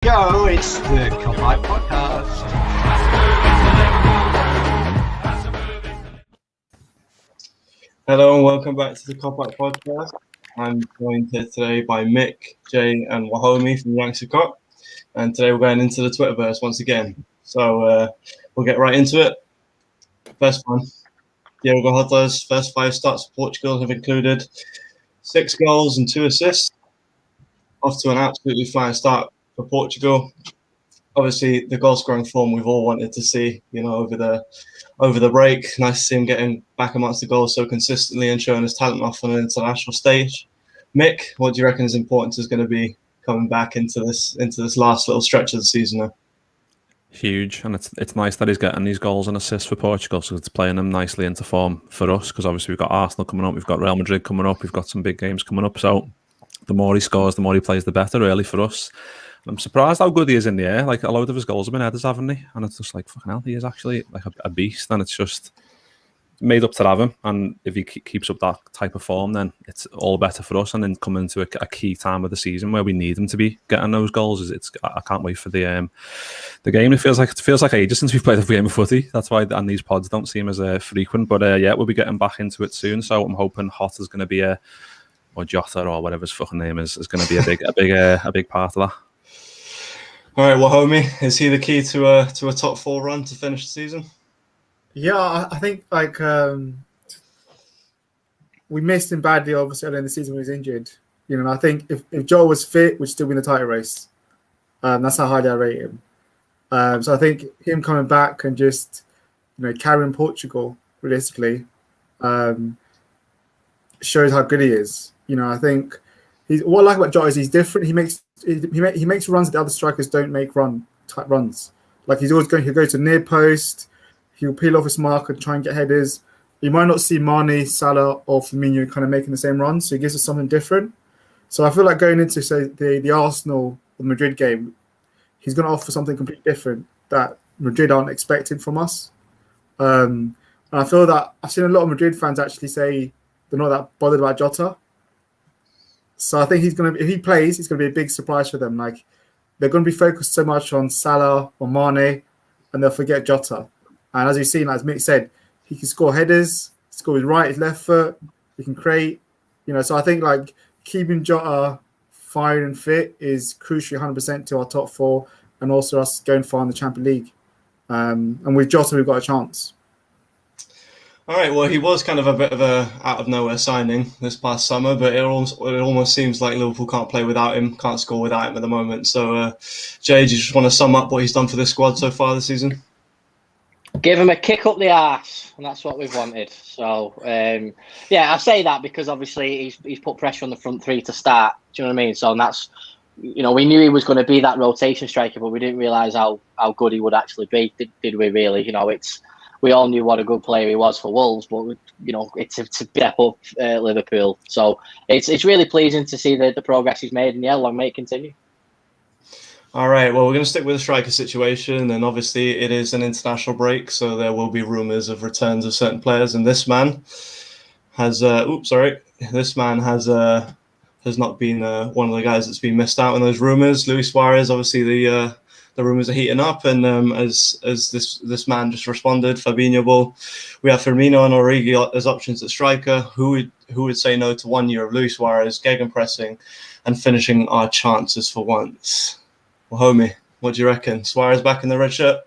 Go, it's the Clobber Podcast. Hello and welcome back to the Clobber Podcast. I'm joined here today by Mick, Jay and Wahomi from Yanksucot. And today we're going into the Twitterverse once again. So we'll get right into it. First one, Diogo Jota's first 5 starts for Portugal have included 6 goals and 2 assists. Off to an absolutely flying start for Portugal. Obviously, the goal scoring form we've all wanted to see, over the break. Nice to see him getting back amongst the goals so consistently and showing his talent off on an international stage. Mick, what do you reckon his importance is going to be coming back into this last little stretch of the season now? Huge, and it's nice that he's getting these goals and assists for Portugal, so it's playing him nicely into form for us, because obviously we've got Arsenal coming up, we've got Real Madrid coming up, we've got some big games coming up, so the more he scores, the more he plays, the better, really, for us. I'm surprised how good he is in the air. Like, a load of his goals have been headers, haven't he? And it's just like, fucking hell, he is actually like a beast, and it's just made up to have him. And if he keeps up that type of form, then it's all better for us. And then coming into a key time of the season where we need him to be getting those goals, I can't wait for the game. It feels like ages since we've played a game of footy. That's why, and these pods don't seem as frequent. But yeah, we'll be getting back into it soon. So I'm hoping Hot is going to be or Jota or whatever his fucking name is going to be a big part of that. All right, well, homie, is he the key to a top 4 run to finish the season? Yeah, I think we missed him badly, obviously, early in the season when he was injured. And I think if Joel was fit, we'd still be in the title race. That's how highly I rate him. So I think him coming back and just carrying Portugal realistically shows how good he is. I think what I like about Jota is he's different. He makes runs that the other strikers don't make type runs. Like he'll go to near post. He'll peel off his mark and try and get headers. You might not see Mane, Salah, or Firmino kind of making the same runs, so he gives us something different. So I feel like going into, say, the Arsenal or Madrid game, he's going to offer something completely different that Madrid aren't expecting from us. And I feel that I've seen a lot of Madrid fans actually say they're not that bothered about Jota. So I think if he plays, it's going to be a big surprise for them. Like, they're going to be focused so much on Salah or Mane, and they'll forget Jota. And as you've seen, as Mick said, he can score headers, score his right, his left foot. He can create, So I think like keeping Jota firing and fit is crucially 100% to our top 4, and also us going far in the Champions League. And with Jota, we've got a chance. All right, well, he was kind of a bit of a out-of-nowhere signing this past summer, but it almost seems like Liverpool can't play without him, can't score without him at the moment. So, Jay, do you just want to sum up what he's done for this squad so far this season? Give him a kick up the arse, and that's what we've wanted. So, yeah, I say that because obviously he's put pressure on the front 3 to start. Do you know what I mean? So, and that's, we knew he was going to be that rotation striker, but we didn't realise how good he would actually be. Did we really? We all knew what a good player he was for Wolves, but it's to step up Liverpool. So it's really pleasing to see the progress he's made, and yeah, long may it continue. All right, well, we're going to stick with the striker situation, and obviously it is an international break, so there will be rumours of returns of certain players, and this man has not been one of the guys that's been missed out in those rumours. Luis Suarez, obviously the rumours are heating up, and as this man just responded, Fabinho will. We have Firmino and Origi as options at striker. Who would say no to 1 year of Luis Suarez, gegenpressing, and finishing our chances for once? Well, homie, what do you reckon? Suarez back in the red shirt?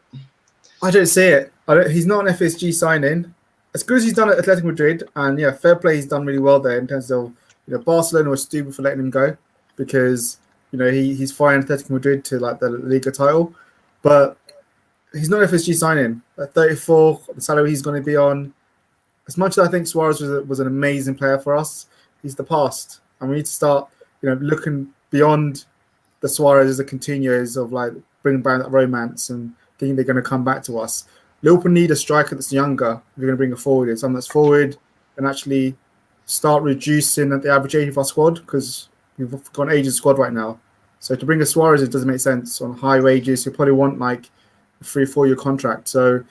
I don't see it. He's not an FSG signing. As good as he's done at Atletico Madrid, and yeah, fair play, he's done really well there in terms of Barcelona was stupid for letting him go because he's firing Atletico Madrid to like the Liga title, but he's not an FSG signing. At 34, the salary he's going to be on. As much as I think Suarez was an amazing player for us, he's the past, and we need to start looking beyond the Suarez as a continues of like bringing back that romance and thinking they're going to come back to us. Liverpool need a striker that's younger. We're going to bring a forward, someone that's forward and actually start reducing the average age of our squad because we've got an aging squad right now. So to bring a Suarez, it doesn't make sense on high wages. You probably want like a 3-4 year contract. So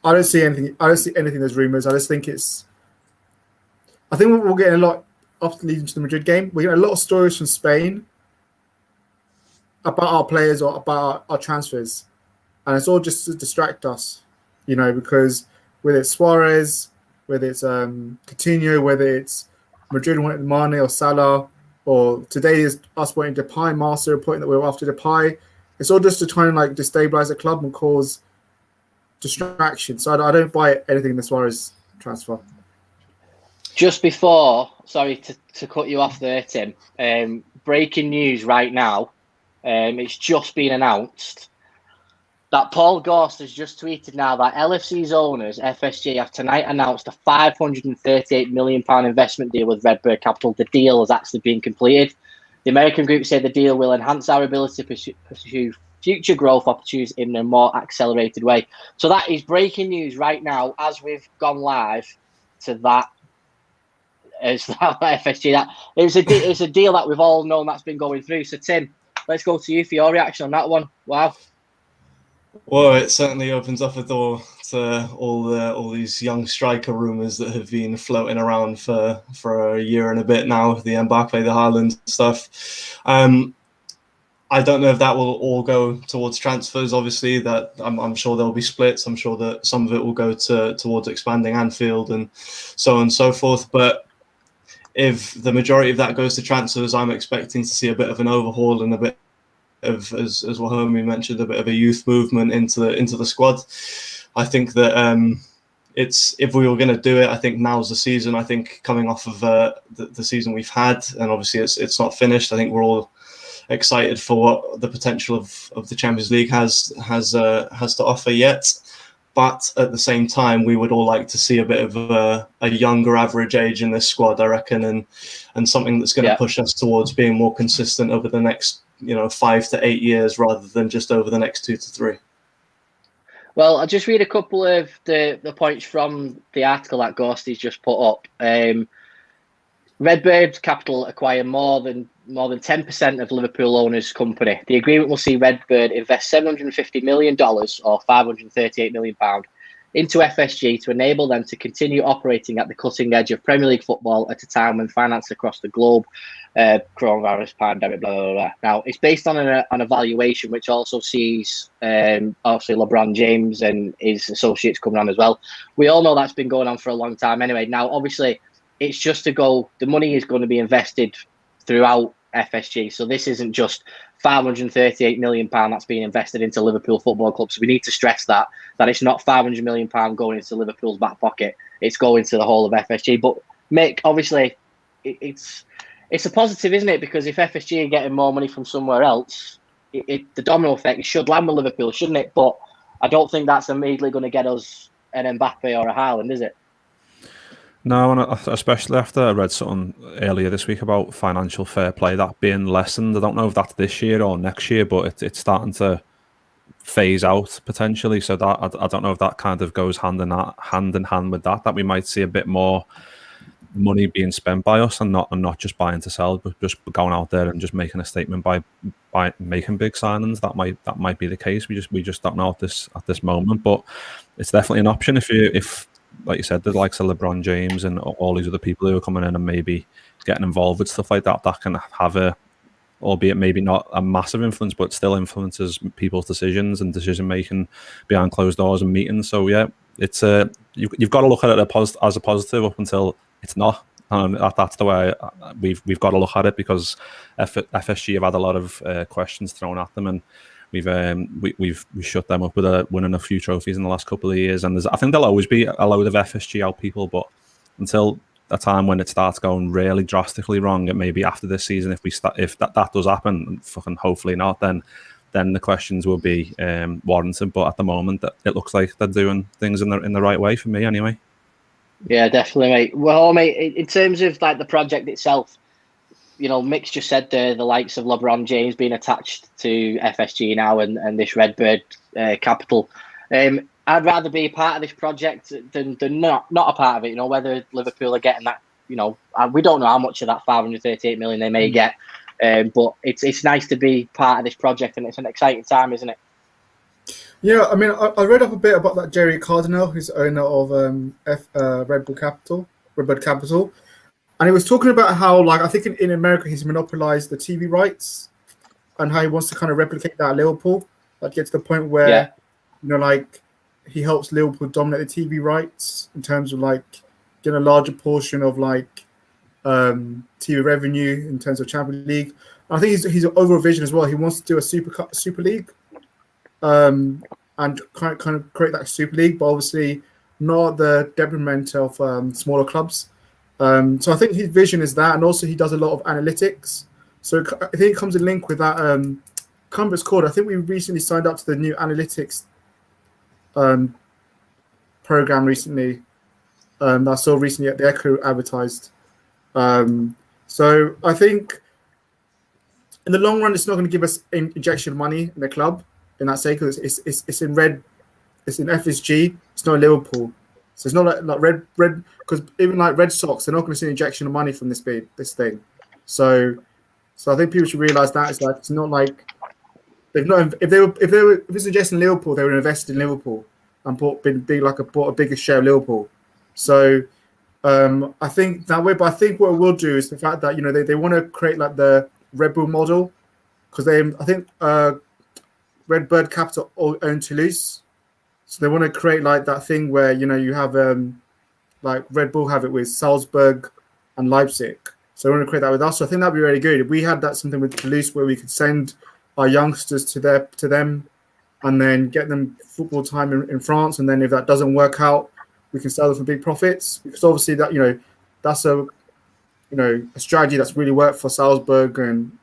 I don't see anything. There's rumours. I just think I think we're getting a lot after leading to the Madrid game. We're getting a lot of stories from Spain about our players or about our transfers, and it's all just to distract us, because whether it's Suarez, whether it's Coutinho, whether it's Madrid wanting Mane or Salah, or today is us wanting Depay, Marcel pointing that we're after Depay. It's all just to try and destabilize the club and cause distraction. So I don't buy anything in the Suarez transfer. Just before, sorry to cut you off there, Tim. Breaking news right now. It's just been announced that Paul Gorst has just tweeted now that LFC's owners, FSG, have tonight announced a £538 million investment deal with Redbird Capital. The deal has actually been completed. The American group say the deal will enhance our ability to pursue future growth opportunities in a more accelerated way. So that is breaking news right now as we've gone live to that. It's that FSG. That it's a deal that we've all known that's been going through. So Tim, let's go to you for your reaction on that one. Wow. Well, it certainly opens up a door to all these young striker rumours that have been floating around for a year and a bit now. The Mbappe, the Haaland stuff. I don't know if that will all go towards transfers. Obviously, that I'm sure there'll be splits. I'm sure that some of it will go towards expanding Anfield and so on and so forth. But if the majority of that goes to transfers, I'm expecting to see a bit of an overhaul and a bit of, as Wahomie mentioned, a bit of a youth movement into the squad. I think that if we were going to do it, I think now's the season. I think coming off of the season we've had, and obviously it's not finished. I think we're all excited for what the potential of the Champions League has to offer yet. But at the same time, we would all like to see a bit of a younger average age in this squad, I reckon, and something that's going to push us towards being more consistent over the next 5 to 8 years rather than just over the next 2 to 3. Well, I'll just read a couple of the points from the article that Ghosty's just put up. Redbird Capital acquire more than 10% of Liverpool owners' company. The agreement will see Redbird invest $750 million or £538 million into FSG to enable them to continue operating at the cutting edge of Premier League football at a time when finance across the globe, coronavirus pandemic, blah, blah, blah. Now, it's based on an evaluation which also sees obviously LeBron James and his associates coming on as well. We all know that's been going on for a long time anyway. Now, obviously, it's just the money is going to be invested throughout FSG. So this isn't just £538 million that's being invested into Liverpool Football Club. So we need to stress that it's not £500 million going into Liverpool's back pocket. It's going to the whole of FSG. But Mick, obviously, it's a positive, isn't it? Because if FSG are getting more money from somewhere else, the domino effect should land with Liverpool, shouldn't it? But I don't think that's immediately going to get us an Mbappe or a Haaland, is it? No, and especially after I read something earlier this week about financial fair play that being lessened. I don't know if that's this year or next year, but it's starting to phase out potentially. So that I don't know if that kind of goes hand in hand with that we might see a bit more money being spent by us and not just buying to sell, but just going out there and just making a statement by making big signings. That might be the case. We just don't know at this moment, but it's definitely an option if like you said, the likes of LeBron James and all these other people who are coming in and maybe getting involved with stuff like that can have albeit maybe not a massive influence, but still influences people's decisions and decision making behind closed doors and meetings. So yeah, it's you've got to look at it as a positive up until it's not. And that's the way we've got to look at it, because FSG have had a lot of questions thrown at them, and we've shut them up with winning a few trophies in the last couple of years, and I think there'll always be a load of FSG out people, but until a time when it starts going really drastically wrong, it may be after this season if that does happen, fucking hopefully not, then the questions will be warranted. But at the moment, it looks like they're doing things in the right way for me anyway. Yeah, definitely, mate. Well, mate, in terms of the project itself, Mick's just said the likes of LeBron James being attached to FSG now and this Redbird Capital. I'd rather be a part of this project than not a part of it. Whether Liverpool are getting that, we don't know how much of that 538 million they may get, but it's nice to be part of this project, and it's an exciting time, isn't it? Yeah, I mean, I read up a bit about that Jerry Cardinal, who's owner of Redbird Capital, and he was talking about how, I think in America he's monopolized the TV rights, and how he wants to kind of replicate that at Liverpool. Like get to the point where like he helps Liverpool dominate the TV rights in terms of like getting a larger portion of like TV revenue in terms of Champions League. I think he's an overall vision as well. He wants to do a Super League, and kind of create that Super League, but obviously not the detriment of smaller clubs. So I think his vision is that, and also he does a lot of analytics. So I think it comes in link with that. It's called. I think we recently signed up to the new analytics program recently. That I saw recently at the Echo advertised. So I think in the long run, it's not going to give us an injection of money in the club in that say because it's in red, it's in FSG. It's not Liverpool, so it's not like red because even like Red Sox, they're not going to see an injection of money from this thing. So I think people should realise that it's not like they've not if it's suggesting Liverpool, they would invest in Liverpool and bought a bigger share of Liverpool. So I think that way, but I think what we'll do is the fact that they want to create like the Red Bull model because I think Red Bird Capital own Toulouse, so they want to create like that thing where you have like Red Bull have it with Salzburg and Leipzig. So they want to create that with us. So I think that'd be really good if we had that something with Toulouse where we could send our youngsters to them, and then get them football time in France, and then if that doesn't work out, we can sell them for big profits because obviously that that's a strategy that's really worked for Salzburg and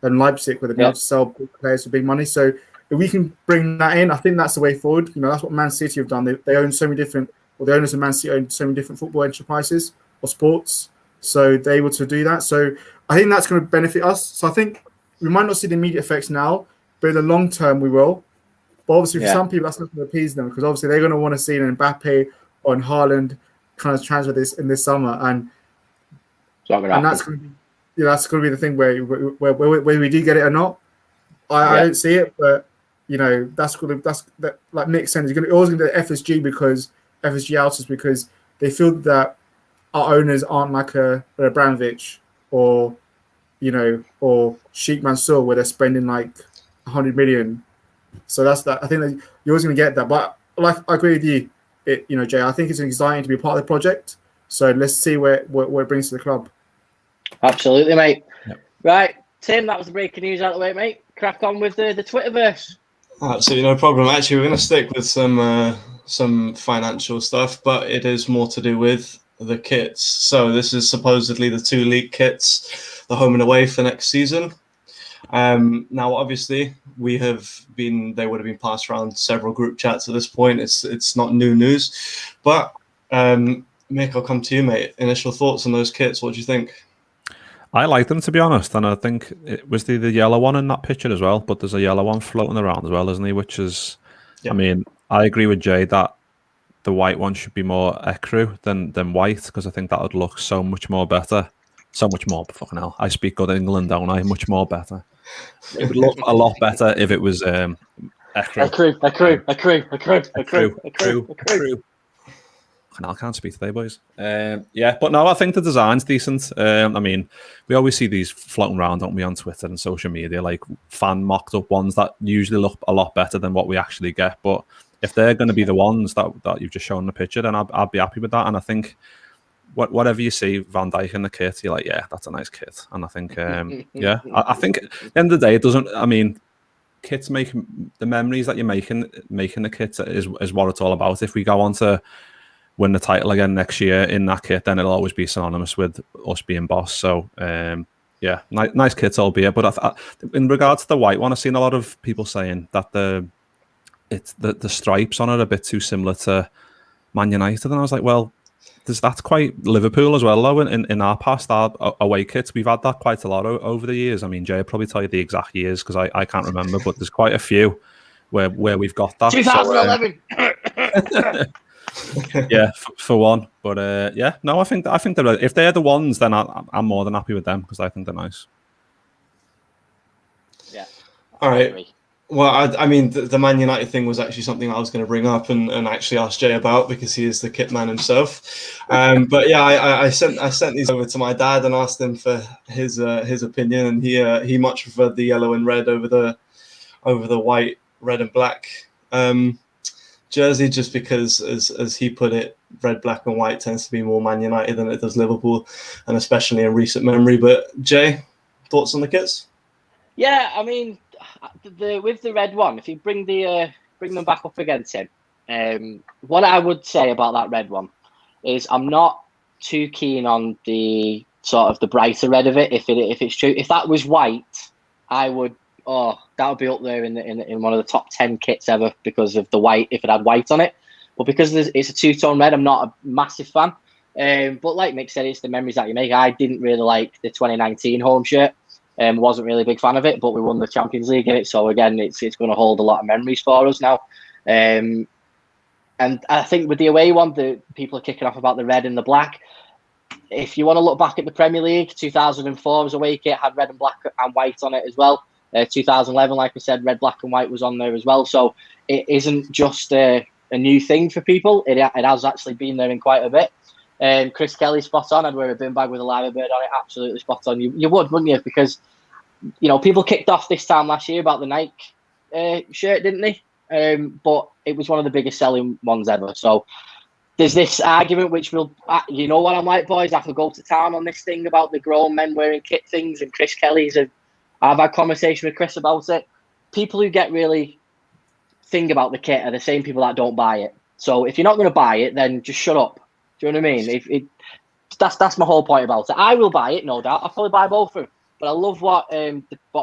Leipzig where they've been able to sell players for big money. So if we can bring that in, I think that's the way forward. That's what Man City have done. They own so many different, or the owners of Man City own so many different football enterprises or sports. So they're able to do that. So I think that's going to benefit us. So I think we might not see the immediate effects now, but in the long term we will. But obviously for some people that's not going to appease them because obviously they're going to want to see an Mbappe or an Haaland kind of transfer in this summer, and that's going to be that's going to be the thing where we do get it or not. I don't see it, but that's like Mick said, it's always going to be FSG because FSG outers because they feel that our owners aren't like a Abramovich or Sheikh Mansour where they're spending like 100 million. So that's that. I think that you're always going to get that, but like I agree with you. Jay, I think it's exciting to be part of the project. So let's see where it brings to the club. Absolutely, mate. Yep. Right, Tim, that was the breaking news out of the way, mate. Crack on with the Twitterverse. Absolutely no problem. Actually, we're going to stick with some financial stuff, but it is more to do with the kits. So this is supposedly the 2 league kits, the home and away for next season. Now, obviously, they would have been passed around several group chats at this point. It's not new news, but Mick, I'll come to you, mate. Initial thoughts on those kits. What do you think? I like them, to be honest, and I think it was the yellow one in that picture as well. But there's a yellow one floating around as well, isn't he? Which is, I mean, I agree with Jay that the white one should be more ecru than white because I think that would look so much more better. So much more, fucking hell. I speak good England, don't I? Much more better. It would look a lot better if it was ecru. Ecru. I can't speak today, boys. But no, I think the design's decent. I mean, we always see these floating around, don't we, on Twitter and social media, like fan mocked up ones that usually look a lot better than what we actually get. But if they're going to be the ones that you've just shown in the picture, then I'd be happy with that. And I think whatever you see Van Dijk in the kit, you're like, yeah, that's a nice kit. And I think, I think at the end of the day, it doesn't. I mean, kits make the memories that you're making the kit is what it's all about. If we go on to win the title again next year in that kit, then it'll always be synonymous with us being boss. So nice kits, albeit. But in regard to the white one, I've seen a lot of people saying that the stripes on it are a bit too similar to Man United, and I was like, well, that's quite Liverpool as well, though. In our past, our away kits, we've had that quite a lot over the years. I mean, Jay will probably tell you the exact years because I can't remember, but there's quite a few where we've got that. 2011. Yeah, for one. But I think they're, if they're the ones, then I'm more than happy with them because I think they're nice. Yeah. All right. Well, I mean, the Man United thing was actually something I was going to bring up and actually ask Jay about because he is the kit man himself. But yeah, I sent these over to my dad and asked him for his opinion, and he much preferred the yellow and red over the white, red and black jersey, just because, as he put it, red, black and white tends to be more Man United than it does Liverpool, and especially in recent memory. But Jay, thoughts on the kits? Yeah, I mean, with the red one, if you bring them back up against him, what I would say about that red one is I'm not too keen on the sort of the brighter red of it. If it's true, if that was white, I would. Oh, that would be up there in one of the top 10 kits ever because of the white. If it had white on it, but because it's a two-tone red, I'm not a massive fan. But like Mick said, it's the memories that you make. I didn't really like the 2019 home shirt. Wasn't really a big fan of it, but we won the Champions League in it. So again, it's going to hold a lot of memories for us now. And I think with the away one, the people are kicking off about the red and the black. If you want to look back at the Premier League, 2004's away kit had red and black and white on it as well. 2011, like I said, red, black and white was on there as well. So it isn't just a new thing for people. It has actually been there in quite a bit. Chris Kelly, spot on. I'd wear a bin bag with a Lima bird on it. Absolutely spot on. You would, wouldn't you? Because, people kicked off this time last year about the Nike shirt, didn't they? But it was one of the biggest selling ones ever. So there's this argument which will, you know what I'm like, boys? I could go to town on this thing about the grown men wearing kit things, and Chris Kelly's. I've had conversation with Chris about it. People who get really think about the kit are the same people that don't buy it. So if you're not going to buy it, then just shut up. Do you know what I mean? That's my whole point about it. I will buy it, no doubt. I'll probably buy both of them. But I love what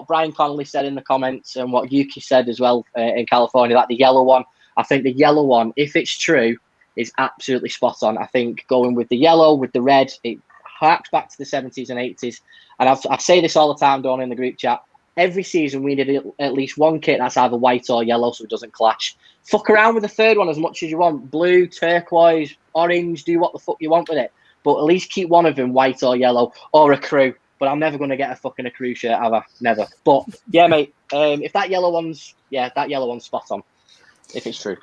Brian Connolly said in the comments and what Yuki said as well in California, that the yellow one. I think the yellow one, if it's true, is absolutely spot on. I think going with the yellow, with the red, it harks back to the 70s and 80s. And I say this all the time, Don, in the group chat. Every season we need at least one kit that's either white or yellow so it doesn't clash. Fuck around with the third one as much as you want. Blue, turquoise, orange, do what the fuck you want with it. But at least keep one of them white or yellow or a crew. But I'm never going to get a fucking crew shirt, ever. Never. But, yeah, mate, if that yellow one's spot on, if it's true.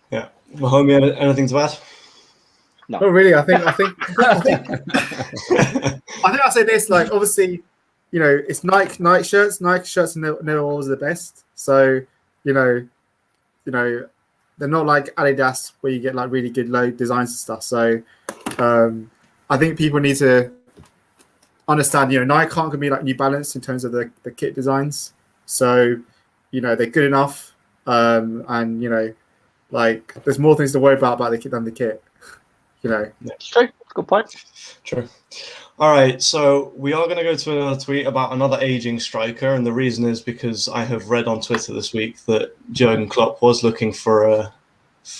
Yeah. Mahomie, anything to add? No. Not really. I think I'll say this, like, obviously, it's Nike shirts. Nike shirts are never always the best. So, they're not like Adidas where you get like really good low designs and stuff. So, I think people need to understand, Nike can't be like New Balance in terms of the kit designs. So, they're good enough. And, like, there's more things to worry about the kit than the kit. It's true. Good point. True. All right, so we are going to go to another tweet about another aging striker, and the reason is because I have read on Twitter this week that Jurgen Klopp was looking for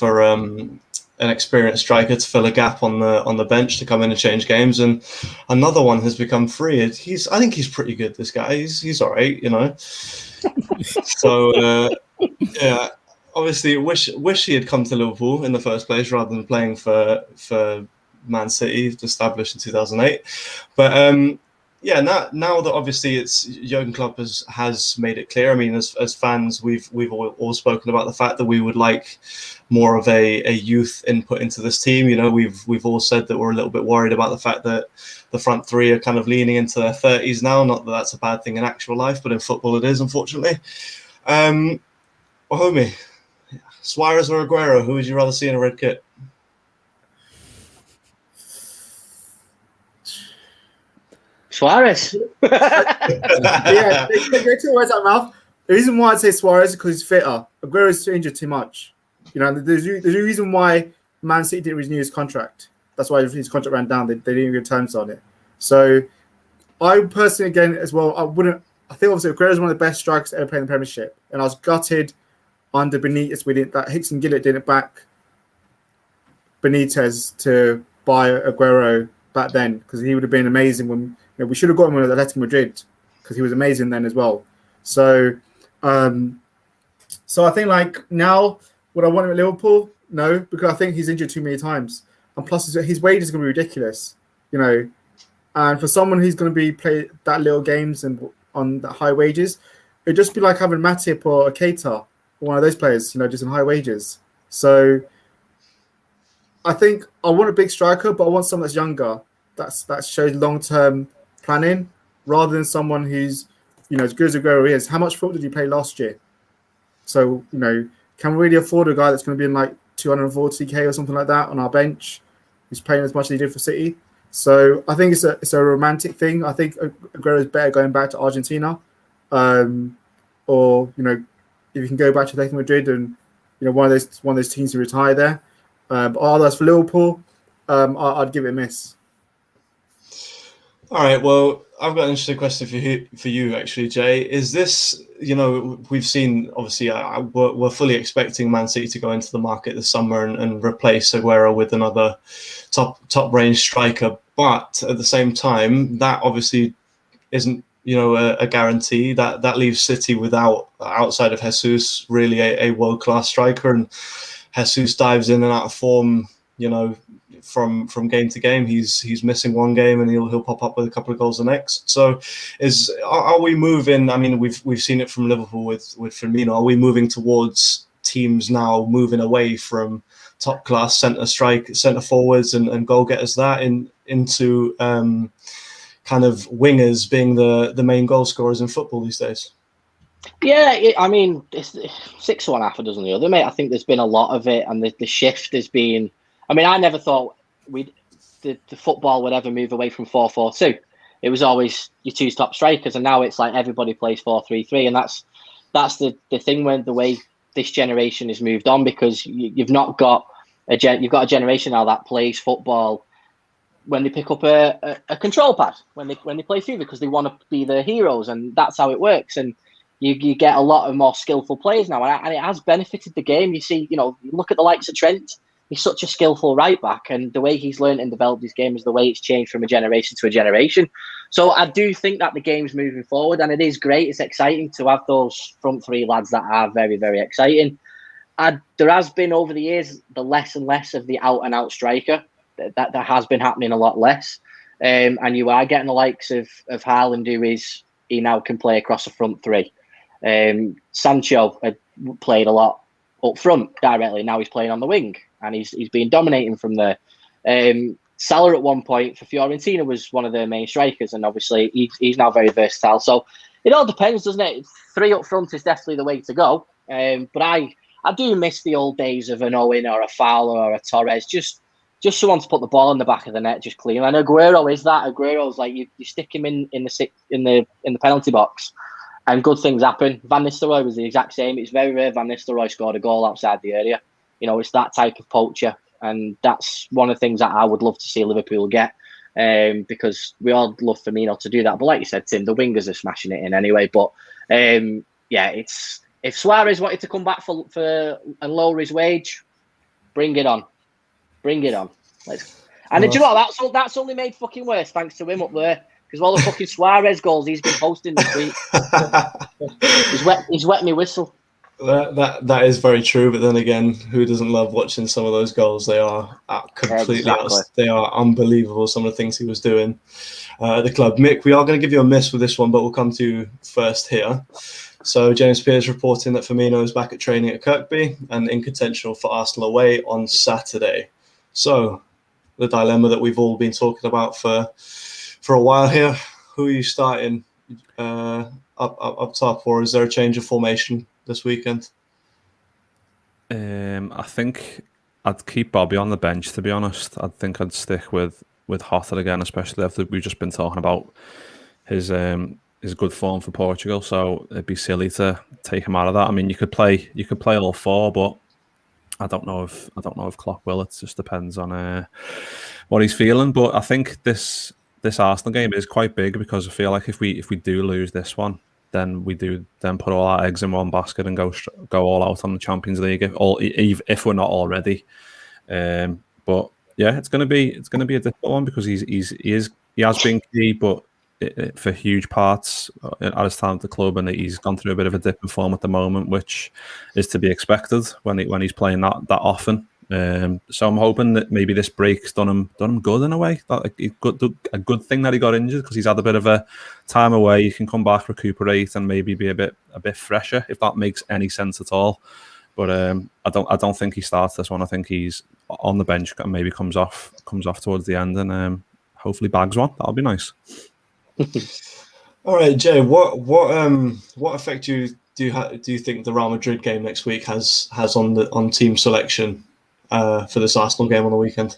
an experienced striker to fill a gap on the bench to come in and change games, and another one has become free. I think he's pretty good. This guy, he's all right, So yeah. Obviously, wish he had come to Liverpool in the first place rather than playing for Man City, established in 2008. But now that obviously it's Jurgen Klopp has made it clear. I mean, as fans, we've all spoken about the fact that we would like more of a youth input into this team. We've all said that we're a little bit worried about the fact that the front three are kind of leaning into their 30s now. Not that that's a bad thing in actual life, but in football it is, unfortunately. Homie, Suarez or Aguero, who would you rather see in a red kit? Suarez. Yeah, they go two words out of mouth. The reason why I'd say Suarez is because he's fitter. Aguero's injured too much. There's a reason why Man City didn't renew his contract. That's why his contract ran down. They didn't get terms on it. So I personally, again, as well, I think obviously Aguero's one of the best strikers ever played in the Premiership. And I was gutted under Benitez that Hicks and Gillett didn't back Benitez to buy Aguero back then, because he would have been amazing when we should have got him with Atletico Madrid, because he was amazing then as well. So I think like now, would I want him at Liverpool? No, because I think he's injured too many times, and plus his wage is going to be ridiculous, And for someone who's going to be play that little games and on that high wages, it'd just be like having Matip or a Keita, or one of those players, just in high wages. So I think I want a big striker, but I want someone that's younger, that shows long-term planning, rather than someone who's, as good as Aguero is. How much football did he play last year? So, can we really afford a guy that's going to be in like 240k or something like that on our bench, who's playing as much as he did for City? So I think it's a romantic thing. I think Aguero is better going back to Argentina, or if you can go back to Atletico Madrid and one of those teams to retire there. But otherwise for Liverpool, I'd give it a miss. All right. Well, I've got an interesting question for you actually, Jay. Is this, we've seen, obviously, we're fully expecting Man City to go into the market this summer and replace Aguero with another top range striker. But at the same time, that obviously isn't, a guarantee. That leaves City without, outside of Jesus, really a world-class striker. And Jesus dives in and out of form, from game to game. He's missing one game and he'll pop up with a couple of goals the next. So are we moving? I mean, we've seen it from Liverpool with Firmino. Are we moving towards teams now moving away from top class centre forwards and goal getters into kind of wingers being the main goal scorers in football these days? Yeah, I mean, it's 6-1, half a dozen the other, mate. I think there's been a lot of it, and the shift has been. I mean, I never thought the football would ever move away from 4-4-2. It was always your two top strikers, and now it's like everybody plays 4-3-3, and that's the thing when the way this generation has moved on, because you've not got you've got a generation now that plays football when they pick up a control pad when they play FIFA, because they want to be the heroes, and that's how it works. And you get a lot of more skillful players now, and it has benefited the game. You see, you look at the likes of Trent. He's such a skillful right back, and the way he's learned and developed his game is the way it's changed from a generation to a generation. So I do think that the game's moving forward, and it is great. It's exciting to have those front three lads that are very, very exciting. There has been over the years the less and less of the out and out striker. That has been happening a lot less, and you are getting the likes of Haaland, he now can play across the front three. Sancho had played a lot up front directly. Now he's playing on the wing, and he's been dominating from there. Salah at one point for Fiorentina was one of their main strikers, and obviously he's now very versatile. So it all depends, doesn't it? 3 up front is definitely the way to go. But I do miss the old days of an Owen or a Fowler or a Torres, just someone to put the ball in the back of the net, just clean. And Aguero is that. Aguero's like you stick him in the penalty box, and good things happen. Van Nistelrooy was the exact same. It's very rare Van Nistelrooy scored a goal outside the area. It's that type of poacher, and that's one of the things that I would love to see Liverpool get, because we all love Firmino to do that. But like you said, Tim, the wingers are smashing it in anyway. But it's if Suarez wanted to come back for and lower his wage, bring it on. Bring it on. Do you know what? That's only made fucking worse thanks to him up there, because all the fucking Suarez goals he's been posting this week. He's wet me whistle. That is very true, but then again, who doesn't love watching some of those goals? They are completely they are unbelievable, some of the things he was doing at the club. Mick, we are going to give you a miss with this one, but we'll come to you first here. So James Pearce reporting that Firmino is back at training at Kirkby and in contention for Arsenal away on Saturday. So the dilemma that we've all been talking about for a while here: who are you starting up top, or is there a change of formation this weekend? I think I'd keep Bobby on the bench, to be honest. I think I'd stick with Hotter again, especially after we've just been talking about his good form for Portugal. So it'd be silly to take him out of that. I mean, you could play all 4, but I don't know if Klopp will. It just depends on what he's feeling. But I think this Arsenal game is quite big, because I feel like if we do lose this one, then we do put all our eggs in one basket and go all out on the Champions League, if we're not already. But yeah, it's gonna be a difficult one, because he has been key, but for huge parts at his time at the club, and he's gone through a bit of a dip in form at the moment, which is to be expected when he's playing that often. So I'm hoping that maybe this break's done him good in a way. That a good thing that he got injured, because he's had a bit of a time away. He can come back, recuperate, and maybe be a bit fresher, if that makes any sense at all. But I don't think he starts this one. I think he's on the bench and maybe comes off towards the end, and hopefully bags one. That'll be nice. All right, Jay. What effect do you think the Real Madrid game next week has on team selection for this Arsenal game on the weekend?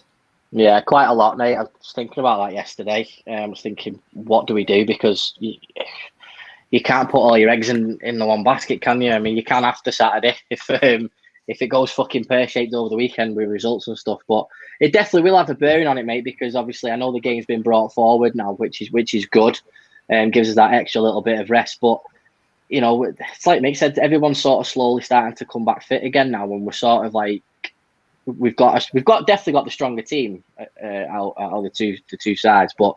Yeah, quite a lot, mate. I was thinking about that yesterday. I was thinking, what do we do? Because you can't put all your eggs in the one basket, can you? I mean, you can after Saturday if it goes fucking pear-shaped over the weekend with results and stuff. But it definitely will have a bearing on it, mate, because obviously I know the game's been brought forward now, which is good, and gives us that extra little bit of rest. But you know, it's like Mick said, everyone's sort of slowly starting to come back fit again now, and we're sort of like we've definitely got the stronger team out of the two sides, but.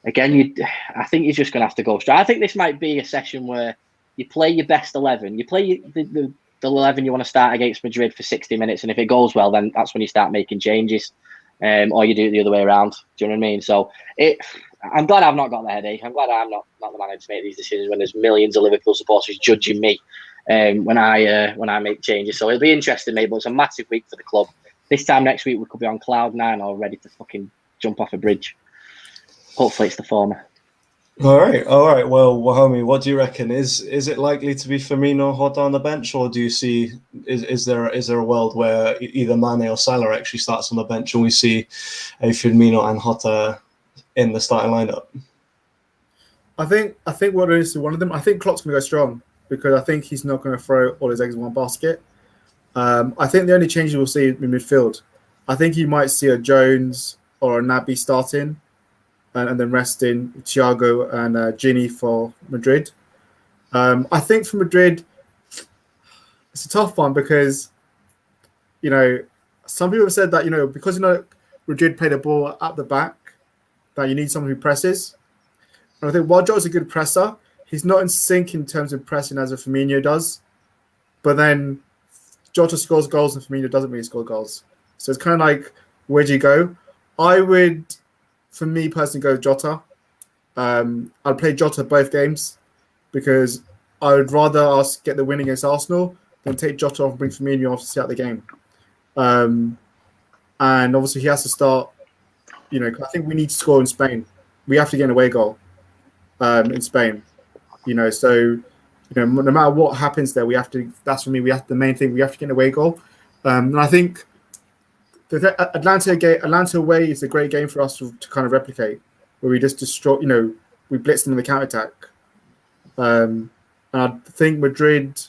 Again, I think you're just going to have to go straight. I think this might be a session where you play your best 11. You play the 11 you want to start against Madrid for 60 minutes, and if it goes well, then that's when you start making changes, or you do it the other way around. Do you know what I mean? So I'm glad I've not got the headache. I'm glad I'm not the manager to make these decisions when there's millions of Liverpool supporters judging me when I make changes. So it'll be interesting, mate. But it's a massive week for the club. This time next week, we could be on cloud 9 or ready to fucking jump off a bridge. Hopefully, it's the former. All right. Well, homie, what do you reckon? Is it likely to be Firmino, Jota on the bench, or do you see is there a world where either Mane or Salah actually starts on the bench and we see a Firmino and Jota in the starting lineup? I think what it is to one of them. I think Klopp's going to go strong because I think he's not going to throw all his eggs in one basket. I think the only changes we'll see in midfield. I think you might see a Jones or a Naby starting. And then resting Thiago and Gini for Madrid. I think for Madrid, it's a tough one because, you know, some people have said that, you know, because, you know, Madrid play the ball at the back, that you need someone who presses. And I think while Jota's a good presser, he's not in sync in terms of pressing as a Firmino does. But then Jota scores goals and Firmino doesn't really score goals. So it's kind of like, where do you go? I would... For me personally, go Jota. I'd play Jota both games because I would rather us get the win against Arsenal than take Jota off and bring Firmino off to see out the game. And obviously he has to start. You know, I think we need to score in Spain. We have to get an away goal in Spain. You know, so you know, no matter what happens there, we have to. That's for me. The main thing. We have to get an away goal. And I think. The Atlanta away is a great game for us to kind of replicate, where we just destroy, you know, we blitz them in the counter-attack. And I think Madrid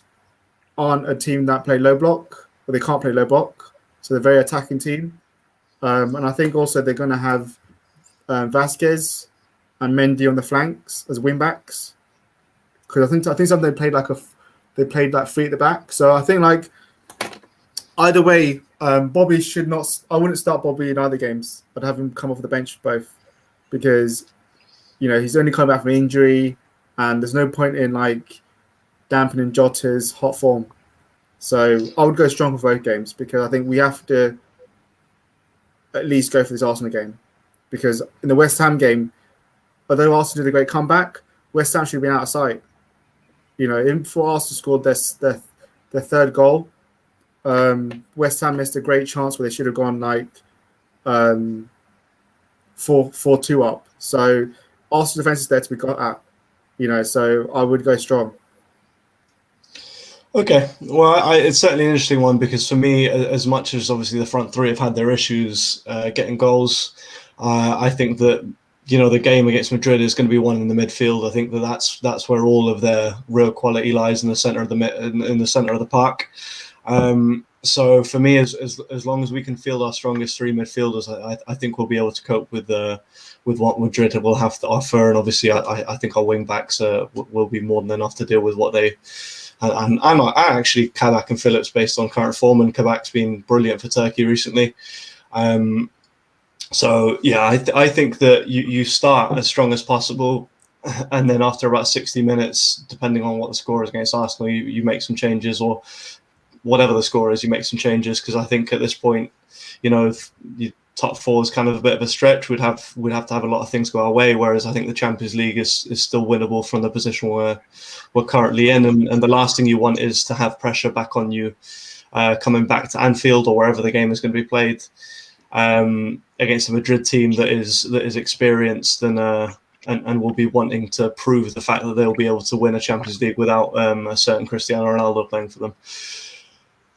aren't a team that play low block, or they can't play low block, so they're a very attacking team. And I think also they're going to have Vasquez and Mendy on the flanks as wing backs, because I think something they played like 3 at the back. So I think like either way. Bobby should not. I wouldn't start Bobby in either games. I'd have him come off the bench for both because, you know, he's only coming back from injury, and there's no point in like dampening Jota's hot form. So I would go strong for both games because I think we have to at least go for this Arsenal game because in the West Ham game, although Arsenal did a great comeback, West Ham should have been out of sight. You know, even before Arsenal scored their third goal. West Ham missed a great chance where they should have gone like 4-2 up. So Arsenal defense is there to be got at, you know. So I would go strong. Okay, well, it's certainly an interesting one because for me, as much as obviously the front three have had their issues getting goals, I think that you know the game against Madrid is going to be one in the midfield. I think that's where all of their real quality lies in the center of in the center of the park. So for me, as long as we can field our strongest 3 midfielders, I think we'll be able to cope with what Madrid will have to offer. And obviously, I think our wing backs will be more than enough to deal with what they. And I actually Kabak and Phillips based on current form, and Kabak's been brilliant for Turkey recently. So yeah, I think that you start as strong as possible. And then after about 60 minutes, depending on what the score is against Arsenal, you make some changes or whatever the score is, you make some changes, because I think at this point, if your top four is kind of a bit of a stretch, we'd have to have a lot of things go our way. Whereas I think the Champions League is still winnable from the position we're currently in, and the last thing you want is to have pressure back on you coming back to Anfield or wherever the game is going to be played against a Madrid team that is experienced and will be wanting to prove the fact that they'll be able to win a Champions League without a certain Cristiano Ronaldo playing for them.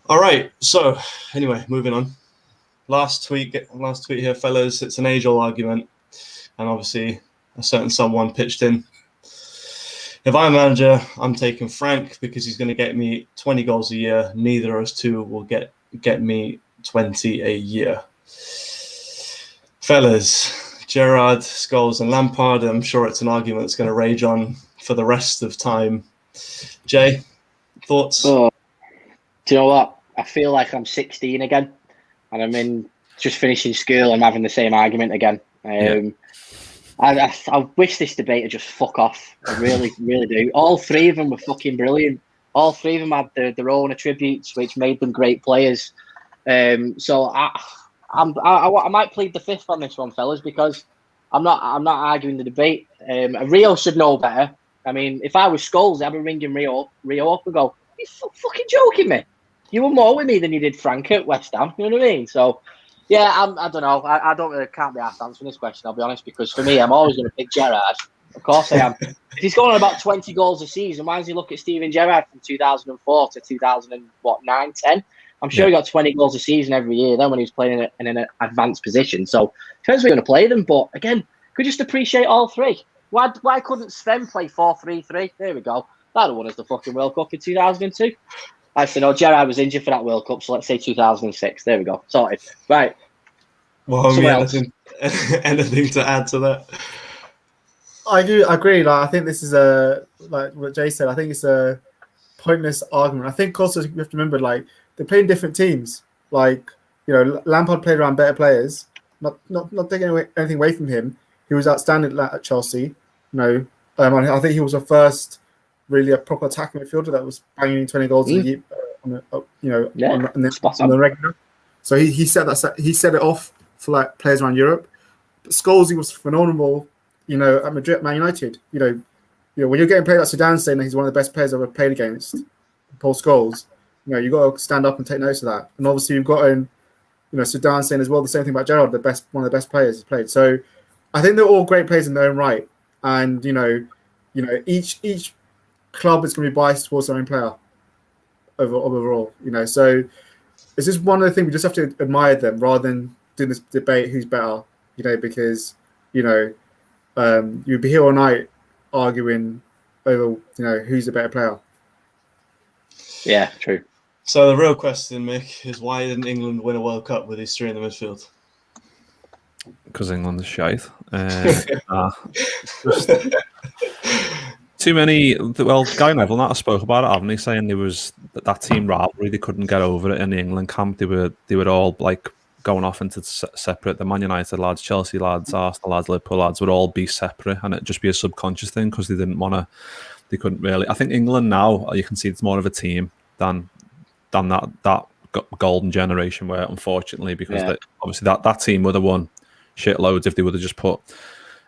All right, so anyway, moving on. Last tweet here, fellas. It's an age-old argument, and obviously a certain someone pitched in. If I'm manager, I'm taking Frank because he's going to get me 20 goals a year. Neither of us two will get me 20 a year. Fellas, Gerrard, Scholes, and Lampard. I'm sure it's an argument that's going to rage on for the rest of time. Jay, thoughts? Oh, do you know what? I feel like I'm 16 again, and I'm just finishing school. I'm having the same argument again. I wish this debate would just fuck off. I really, really do. All three of them were fucking brilliant. All three of them had their own attributes, which made them great players. So I might plead the fifth on this one, fellas, because I'm not arguing the debate. Rio should know better. I mean, if I was Scholes, I'd be ringing Rio up and go, "Are you fucking joking me? You were more with me than you did Frank at West Ham." You know what I mean? So, yeah, I don't know. I don't really can't be asked answering this question, I'll be honest, because for me, I'm always going to pick Gerrard. Of course I am. If he's going on about 20 goals a season, why does he look at Steven Gerrard from 2004 to 2009, 10? I'm sure he got 20 goals a season every year then when he was playing in an advanced position. So, depends where you're going to play them. But, again, could just appreciate all three. Why couldn't Sven play 4-3-3? There we go. That'd have won us the fucking World Cup in 2002. I said, no, Gerrard was injured for that World Cup, so let's say 2006. There we go. Sorted. Right. Well, anything to add to that? I agree. Like, I think this is like what Jay said. I think it's a pointless argument. I think also you have to remember, like, they're playing different teams. Like, Lampard played around better players. Not taking anything away from him. He was outstanding at Chelsea. I think he was the first really a proper attacking midfielder that was banging in 20 goals a year on the regular. So he set it off for like players around Europe. But Scholes, he was phenomenal. At Madrid, Man United. When you're getting played like Zidane saying that he's one of the best players I've ever played against, Paul Scholes. You got to stand up and take notice of that. And obviously you've got Zidane saying as well the same thing about Gerrard, one of the best players he's played. So I think they're all great players in their own right. And each club is going to be biased towards their own player overall. So it's just one of the things we just have to admire them rather than doing this debate who's better. Because you'd be here all night arguing over who's the better player. Yeah, true. So the real question, Mick, is why didn't England win a World Cup with these three in the midfield? Because England is shite. Too many. Well, Guy Neville not spoke about it, haven't he? Saying there was that team rivalry, they couldn't get over it in the England camp. They were all like going off into separate. The Man United lads, Chelsea lads, Arsenal lads, Liverpool lads would all be separate, and it'd just be a subconscious thing because they didn't want to. They couldn't really. I think England now, you can see it's more of a team than that golden generation where, unfortunately, because obviously that team would have won shitloads if they would have just put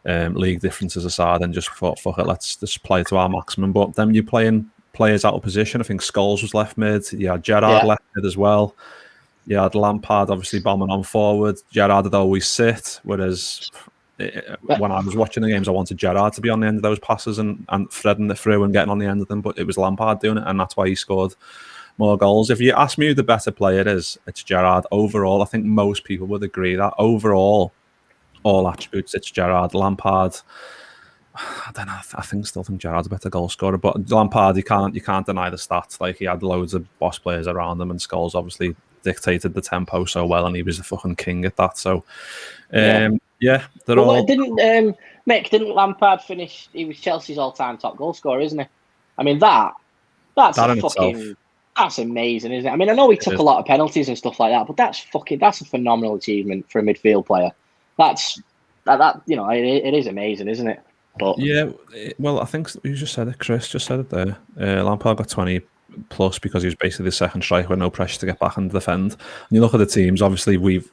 league differences aside and just thought, fuck it, let's just play to our maximum. But then you're playing players out of position. I think Scholes was left mid. You had Gerrard left mid as well. You had Lampard obviously bombing on forward. Gerrard would always sit, whereas when I was watching the games, I wanted Gerrard to be on the end of those passes and threading it through and getting on the end of them, but it was Lampard doing it, and that's why he scored more goals. If you ask me who the better player is, it's Gerrard. Overall, I think most people would agree that overall, all attributes, it's Gerrard. Lampard, I don't know. I still think Gerrard's a better goal scorer, but Lampard, you can't deny the stats. Like, he had loads of boss players around him, and Scholes obviously dictated the tempo so well, and he was the fucking king at that. So, they're all. Didn't Lampard finish? He was Chelsea's all-time top goal scorer, isn't he? I mean that's amazing, isn't it? I mean, I know he took a lot of penalties and stuff like that, but that's a phenomenal achievement for a midfield player. It is amazing, isn't it? But yeah, well, I think you just said it. Chris just said it there. Lampard got 20 plus because he was basically the second striker with no pressure to get back and defend. And you look at the teams, obviously we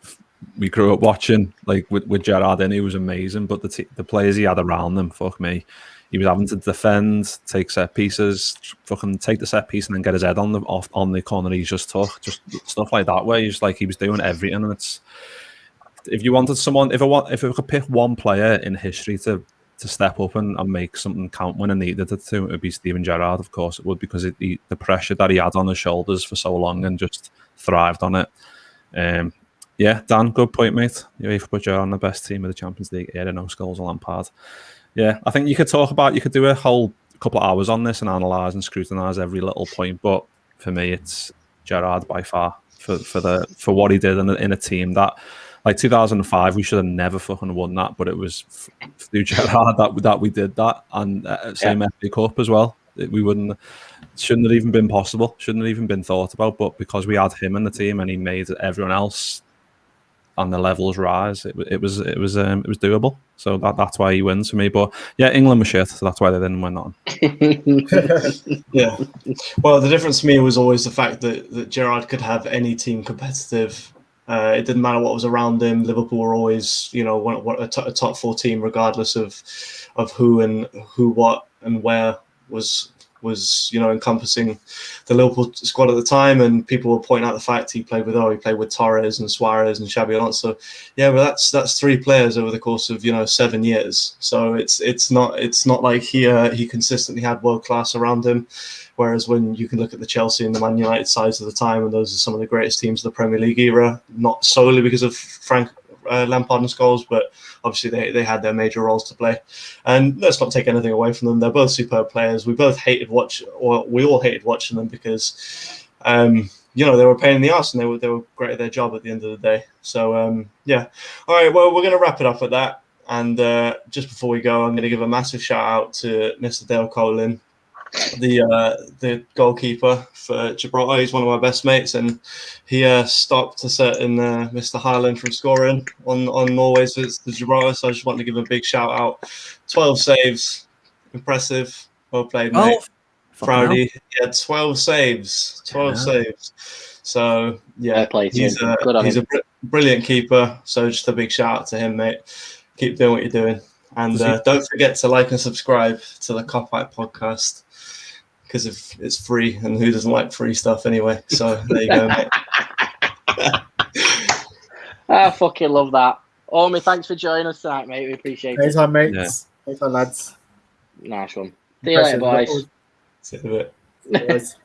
grew up watching, like with Gerrard in, he was amazing, but the players he had around them, fuck me, he was having to defend, take set pieces, fucking take the set piece and then get his head on the corner he just took, just stuff like that, where he was doing everything. And it's, if you wanted someone, if I could pick one player in history to step up and make something count when I needed it to, it would be Steven Gerrard, of course it would, because the pressure that he had on his shoulders for so long and just thrived on it. Yeah, Dan, good point, mate. UEFA put Gerrard on the best team of the Champions League era, no Scholes or Lampard. Yeah, I think you could do a whole couple of hours on this and analyse and scrutinise every little point, but for me it's Gerrard by far for what he did in a team that, like 2005, we should have never fucking won that, but it was through Gerrard that we did that, and same FA Cup as well. Shouldn't have even been possible, shouldn't have even been thought about, but because we had him in the team and he made everyone else on the levels rise, it was doable. So that's why he wins for me. But yeah, England was shit, so that's why they didn't win on. Yeah. Well, the difference to me was always the fact that Gerrard could have any team competitive. It didn't matter what was around him. Liverpool were always, a top 4 team, regardless of who, what, and where was encompassing the Liverpool squad at the time. And people will point out the fact he played with Torres and Suarez and Xabi Alonso. Yeah, but that's 3 players over the course of 7 years. So it's not like he consistently had world class around him. Whereas when you can look at the Chelsea and the Man United sides of the time, and those are some of the greatest teams of the Premier League era, not solely because of Frank Lampard and Scholes, but obviously they had their major roles to play. And let's not take anything away from them. They're both superb players. We all hated watching them because they were a pain in the arse, and they were great at their job at the end of the day. So yeah. All right, well, we're going to wrap it up at that. And just before we go, I'm going to give a massive shout out to Mr. Dale Colin, the goalkeeper for Gibraltar. He's one of my best mates, and he stopped a certain Mr. Haaland from scoring on Norway's visit to Gibraltar. So I just want to give a big shout out. 12 saves, impressive, well played, mate. Proudy, yeah, 12 saves. So yeah, he's a brilliant keeper. So just a big shout out to him, mate. Keep doing what you're doing, and don't forget to like and subscribe to the Cop Out podcast, because if it's free, and who doesn't like free stuff anyway? So there you go, mate. I fucking love that. Omi, thanks for joining us tonight, mate. We appreciate it. Anytime, mates. Anytime, lads. Nice one. See you later, boys. See you in a bit. Boys.